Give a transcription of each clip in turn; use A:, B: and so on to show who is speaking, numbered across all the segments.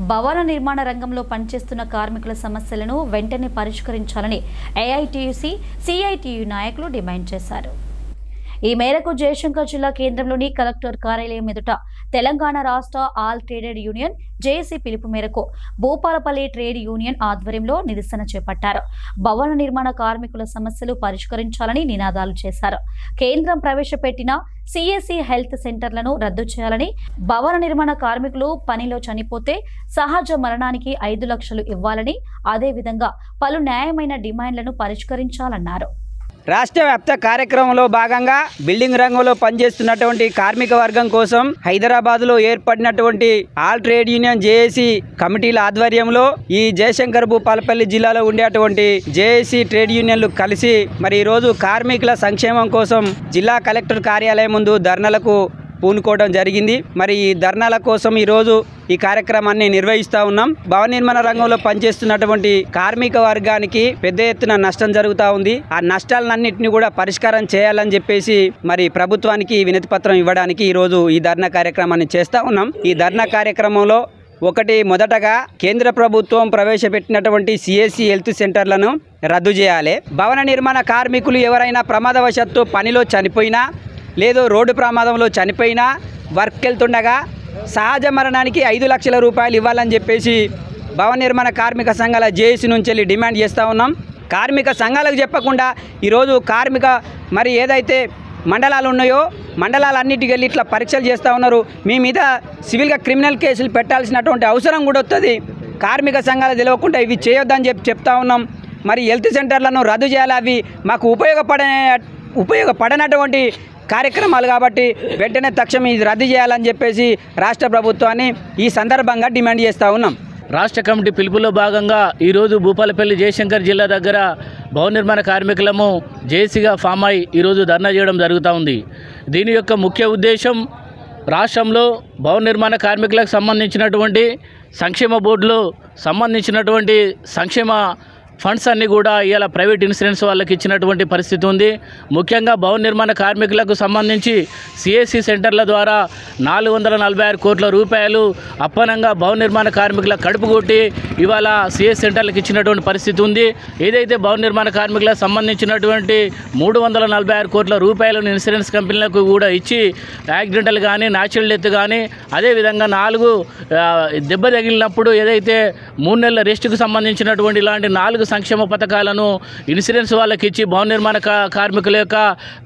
A: భవన నిర్మాణ రంగంలో పనిచేస్తున్న కార్మికుల సమస్యలను వెంటనే పరిష్కరించాలని ఏఐటీయూసీ, సిఐటియు నాయకులు డిమాండ్ చేశారు. ఈ మేరకు జయశంకర్ జిల్లా కేంద్రంలోని కలెక్టర్ కార్యాలయం ఎదుట తెలంగాణ రాష్ట్ర ఆల్ ట్రేడెడ్ యూనియన్ జేఏసీ పిలుపు మేరకు భూపాలపల్లి ట్రేడ్ యూనియన్ ఆధ్వర్యంలో నిరసన చేపట్టారు. భవన నిర్మాణ కార్మికుల సమస్యలు పరిష్కరించాలని నినాదాలు చేశారు. కేంద్రం ప్రవేశపెట్టిన సిఎస్సి హెల్త్ సెంటర్లను రద్దు చేయాలని, భవన నిర్మాణ కార్మికులు పనిలో చనిపోతే సహజ మరణానికి 5 లక్షలు ఇవ్వాలని, అదేవిధంగా పలు న్యాయమైన డిమాండ్లను పరిష్కరించాలన్నారు.
B: రాష్ట్ర వ్యాప్త కార్యక్రమంలో భాగంగా బిల్డింగ్ రంగంలో పనిచేస్తున్నటువంటి కార్మిక వర్గం కోసం హైదరాబాద్లో ఏర్పడినటువంటి ఆల్ ట్రేడ్ యూనియన్ జేఏసీ కమిటీల ఆధ్వర్యంలో ఈ జయశంకర్ భూపాలపల్లి జిల్లాలో ఉండేటువంటి జేఏసీ ట్రేడ్ యూనియన్లు కలిసి మరి ఈరోజు కార్మికుల సంక్షేమం కోసం జిల్లా కలెక్టర్ కార్యాలయం ముందు ధర్నాలకు పూనుకోవడం జరిగింది. మరి ఈ ధర్నాల కోసం ఈరోజు ఈ కార్యక్రమాన్ని నిర్వహిస్తూ ఉన్నాం. భవన నిర్మాణ రంగంలో పనిచేస్తున్నటువంటి కార్మిక వర్గానికి పెద్ద ఎత్తున నష్టం జరుగుతూ ఉంది. ఆ నష్టాలన్నింటినీ కూడా పరిష్కారం చేయాలని చెప్పేసి మరి ప్రభుత్వానికి వినతి పత్రం ఇవ్వడానికి ఈరోజు ఈ ధర్నా కార్యక్రమాన్ని చేస్తూ ఉన్నాం. ఈ ధర్నా కార్యక్రమంలో మొదటగా కేంద్ర ప్రభుత్వం ప్రవేశపెట్టినటువంటి సిఎస్సి హెల్త్ సెంటర్లను రద్దు చేయాలి. భవన నిర్మాణ కార్మికులు ఎవరైనా ప్రమాదవశాత్తు పనిలో చనిపోయినా లేదు రోడ్డు ప్రమాదంలో చనిపోయినా వర్క్ వెళ్తుండగా సహజ మరణానికి 5 లక్షల రూపాయలు ఇవ్వాలని చెప్పేసి భవన నిర్మాణ కార్మిక సంఘాల జేఏసీ నుంచి వెళ్ళి డిమాండ్ చేస్తూ ఉన్నాం. కార్మిక సంఘాలకు చెప్పకుండా ఈరోజు కార్మిక మరి ఏదైతే మండలాలు ఉన్నాయో మండలాలన్నిటికి వెళ్ళి ఇట్లా పరీక్షలు చేస్తూ ఉన్నారు. మీ మీద సివిల్గా క్రిమినల్ కేసులు పెట్టాల్సినటువంటి అవసరం కూడా వస్తుంది. కార్మిక సంఘాలు తెలియకుండా ఇవి చేయొద్దని చెప్తా ఉన్నాం. మరి హెల్త్ సెంటర్లను రద్దు చేయాలి. అవి మాకు ఉపయోగపడనటువంటి కార్యక్రమాలు కాబట్టి వెంటనే తక్షణం ఇది రద్దు చేయాలని చెప్పేసి రాష్ట్ర ప్రభుత్వాన్ని ఈ సందర్భంగా డిమాండ్ చేస్తూ ఉన్నాం.
C: రాష్ట్ర కమిటీ పిలుపులో భాగంగా ఈరోజు భూపాలపల్లి జయశంకర్ జిల్లా దగ్గర భవన నిర్మాణ కార్మికులము జేఏసీగా ఫామ్ అయి ఈరోజు ధర్నా చేయడం జరుగుతూ ఉంది. దీని యొక్క ముఖ్య ఉద్దేశం రాష్ట్రంలో భవన నిర్మాణ కార్మికులకు సంబంధించినటువంటి సంక్షేమ బోర్డులో సంబంధించినటువంటి సంక్షేమ ఫండ్స్ అన్నీ కూడా ఇవాళ ప్రైవేట్ ఇన్సూరెన్స్ వాళ్ళకి ఇచ్చినటువంటి పరిస్థితి ఉంది. ముఖ్యంగా భవన నిర్మాణ కార్మికులకు సంబంధించి సిఎస్సి సెంటర్ల ద్వారా 446 కోట్ల రూపాయలు అప్పనంగా భవన నిర్మాణ కార్మికుల కడుపు కొట్టి ఇవాళ సిఎస్ సెంటర్లకు ఇచ్చినటువంటి పరిస్థితి ఉంది. ఏదైతే భవన నిర్మాణ కార్మికులకు సంబంధించినటువంటి 346 కోట్ల రూపాయలను ఇన్సూరెన్స్ కంపెనీలకు కూడా ఇచ్చి యాక్సిడెంటల్ కానీ న్యాచురల్ డెత్ కానీ అదేవిధంగా 4 దెబ్బ తగిలినప్పుడు ఏదైతే 3 నెలల రెస్ట్కు సంబంధించినటువంటి ఇలాంటి 4 సంక్షేమ పథకాలను ఇన్సూరెన్స్ వాళ్ళకి ఇచ్చి భవన నిర్మాణ కార్మికుల యొక్క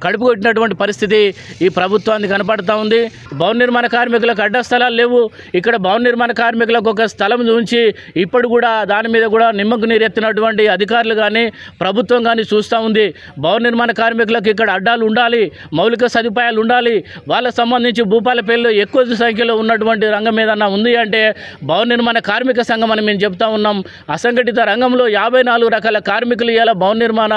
C: కడుపు కొట్టినటువంటి పరిస్థితి ఈ ప్రభుత్వానికి కనపడుతూ ఉంది. భవన నిర్మాణ కార్మికులకు అడ్డ స్థలాలు లేవు. ఇక్కడ భవన నిర్మాణ కార్మికులకు ఒక స్థలం ఉంచి ఇప్పుడు కూడా దాని మీద కూడా నిమ్మకు నీరెత్తినటువంటి అధికారులు కానీ ప్రభుత్వం కానీ చూస్తూ ఉంది. భవన నిర్మాణ కార్మికులకు ఇక్కడ అడ్డాలు ఉండాలి, మౌలిక సదుపాయాలు ఉండాలి. వాళ్ళకు సంబంధించి భూపాలపల్లిలో ఎక్కువ సంఖ్యలో ఉన్నటువంటి రంగం ఏదన్నా ఉంది అంటే భవన నిర్మాణ కార్మిక సంఘం అని మేము చెప్తా ఉన్నాం. అసంఘటిత రంగంలో 54 రకాల కార్మికులు ఇలా భవన నిర్మాణ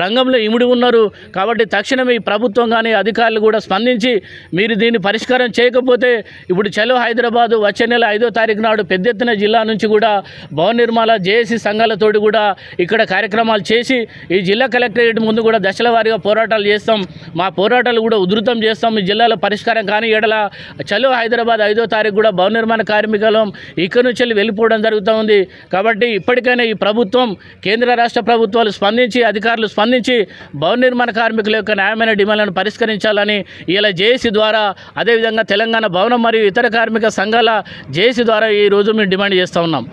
C: రంగంలో ఇమిడి ఉన్నారు. కాబట్టి తక్షణమే ఈ ప్రభుత్వం కానీ అధికారులు కూడా స్పందించి మీరు దీన్ని పరిష్కారం చేయకపోతే ఇప్పుడు చలో హైదరాబాదు వచ్చే నెల 5వ తారీఖు నాడు పెద్ద ఎత్తున జిల్లా నుంచి కూడా భవన నిర్మాణ జేఏసీ సంఘాలతోటి కూడా ఇక్కడ కార్యక్రమాలు చేసి ఈ జిల్లా కలెక్టరేట్ ముందు కూడా దశల వారీగా పోరాటాలు చేస్తాం. మా పోరాటాలు కూడా ఉధృతం చేస్తాం. ఈ జిల్లాలో పరిష్కారం కానీ ఎడల చలో హైదరాబాద్ 5వ తారీఖు కూడా భవన నిర్మాణ కార్మికులు ఇక్కడి నుంచి వెళ్ళిపోవడం జరుగుతూ ఉంది. కాబట్టి ఇప్పటికైనా ఈ ప్రభుత్వం కేంద్ర రాష్ట్ర ప్రభుత్వాలు స్పందించి అధికారులు స్పందించి భవన నిర్మాణ కార్మికుల యొక్క న్యాయమైన డిమాండ్లను పరిష్కరించాలని ఇలా జేఏసీ ద్వారా అదేవిధంగా తెలంగాణ భవనం మరియు ఇతర కార్మిక సంఘాల జేఏసీ ద్వారా ఈరోజు మేము డిమాండ్ చేస్తూ ఉన్నాం.